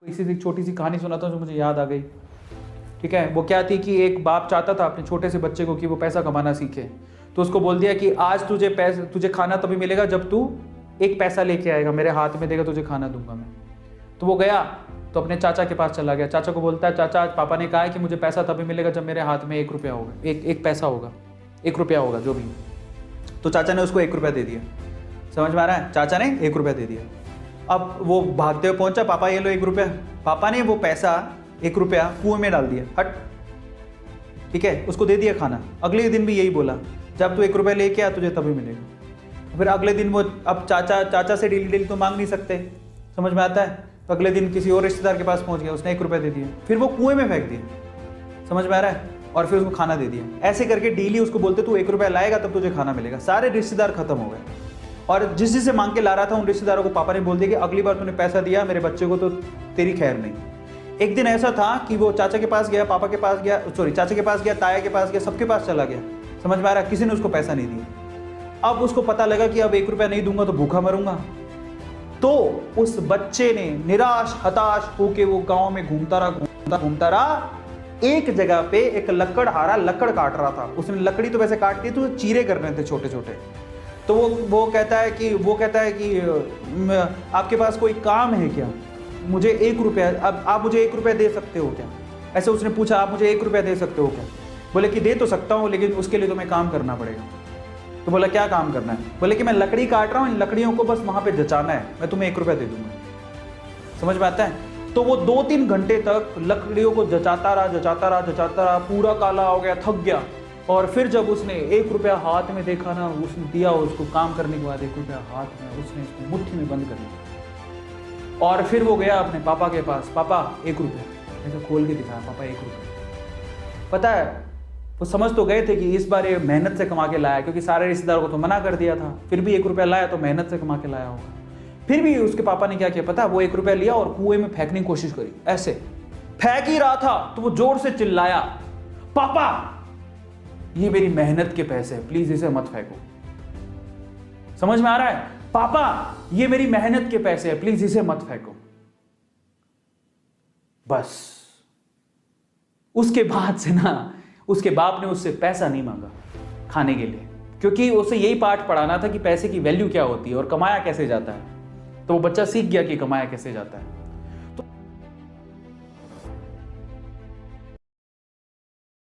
इसी से छोटी सी कहानी सुनाता हूँ जो मुझे याद आ गई। ठीक है, वो क्या थी कि एक बाप चाहता था अपने छोटे से बच्चे को कि वो पैसा कमाना सीखे, तो उसको बोल दिया कि आज तुझे खाना तभी मिलेगा जब तू एक पैसा लेके आएगा, मेरे हाथ में देगा, तुझे खाना दूंगा मैं। तो वो गया तो अपने चाचा के पास चला गया। चाचा को बोलता है, चाचा आज पापा ने कहा है कि मुझे पैसा तभी मिलेगा जब मेरे हाथ में 1 रुपया होगा, एक पैसा होगा, 1 रुपया होगा जो भी। तो चाचा ने उसको 1 रुपया दे दिया। समझ में आ रहा है? चाचा ने 1 रुपया दे दिया। अब वो भागते हुए पहुंचा, पापा ये लो 1 रुपया। पापा ने वो पैसा 1 रुपया कुएं में डाल दिया, हट। ठीक है, उसको दे दिया खाना। अगले दिन भी यही बोला, जब तू 1 रुपया लेके आ तुझे तभी मिलेगा। फिर अगले दिन वो, अब चाचा से डेली तो मांग नहीं सकते, समझ में आता है? तो अगले दिन किसी और रिश्तेदार के पास पहुंच गया, उसने 1 रुपया दे दिया, फिर वो कुएं में फेंक दिया। समझ में आ रहा है? और फिर उसको खाना दे दिया। ऐसे करके डेली उसको बोलते तू 1 रुपया लाएगा तब तुझे खाना मिलेगा। सारे रिश्तेदार खत्म हो गए, और जिससे मांग के ला रहा था उन रिश्तेदारों को पापा ने बोल दिया कि अगली बार तूने पैसा दिया मेरे बच्चे को तो तेरी खैर नहीं। एक दिन ऐसा था कि वो चाचा के पास गया, पापा के पास गया, चाचा के पास गया, ताया के पास गया, सबके पास चला गया। समझ में आ रहा है? किसी ने उसको पैसा नहीं दिया। अब उसको पता लगा कि अब 1 रुपया नहीं दूंगा तो भूखा मरूंगा। तो उस बच्चे ने निराश हताश होके वो गांव में घूमता रहा। एक जगह पे एक लकड़हारा लकड़ काट रहा था। उसने लकड़ी तो वैसे काटती तो चीरे कर रहे थे छोटे छोटे। तो वो कहता है कि आपके पास कोई काम है क्या? मुझे 1 रुपया, अब आप मुझे 1 रुपया दे सकते हो क्या? ऐसे उसने पूछा, आप मुझे 1 रुपया दे सकते हो क्या? बोले कि दे तो सकता हूँ, लेकिन उसके लिए तो मैं काम करना पड़ेगा। तो बोला क्या काम करना है? बोले कि मैं लकड़ी काट रहा हूँ, इन लकड़ियों को बस वहां पे जचाना है, मैं तुम्हें 1 रुपया दे दूंगा। समझ में आता है? तो वो 2-3 घंटे तक लकड़ियों को जचाता रहा, पूरा काला हो गया, थक गया। और फिर जब उसने 1 रुपया हाथ में देखा ना, उसने दिया उसको काम करने के बाद 1 रुपया हाथ में, उसने इसको मुट्ठी में बंद कर लिया। और फिर वो गया अपने पापा के पास, पापा 1 रुपया, ऐसे खोल के दिखाया, पापा 1 रुपया। पता है, वो समझ तो गए थे कि इस बार ये मेहनत से कमा के लाया, क्योंकि सारे रिश्तेदारों को तो मना कर दिया था, फिर भी 1 रुपया लाया तो मेहनत से कमा के लाया होगा। फिर भी उसके पापा ने क्या किया पता? वो 1 रुपया लिया और कुएं में फेंकने की कोशिश करी। ऐसे फेंक ही रहा था तो वो जोर से चिल्लाया, पापा ये मेरी मेहनत के पैसे हैं, प्लीज इसे मत फेंको। समझ में आ रहा है? पापा ये मेरी मेहनत के पैसे हैं, प्लीज इसे मत फेंको। बस उसके बाद से ना उसके बाप ने उससे पैसा नहीं मांगा खाने के लिए, क्योंकि उसे यही पाठ पढ़ाना था कि पैसे की वैल्यू क्या होती है और कमाया कैसे जाता है। तो वो बच्चा सीख गया कि कमाया कैसे जाता है।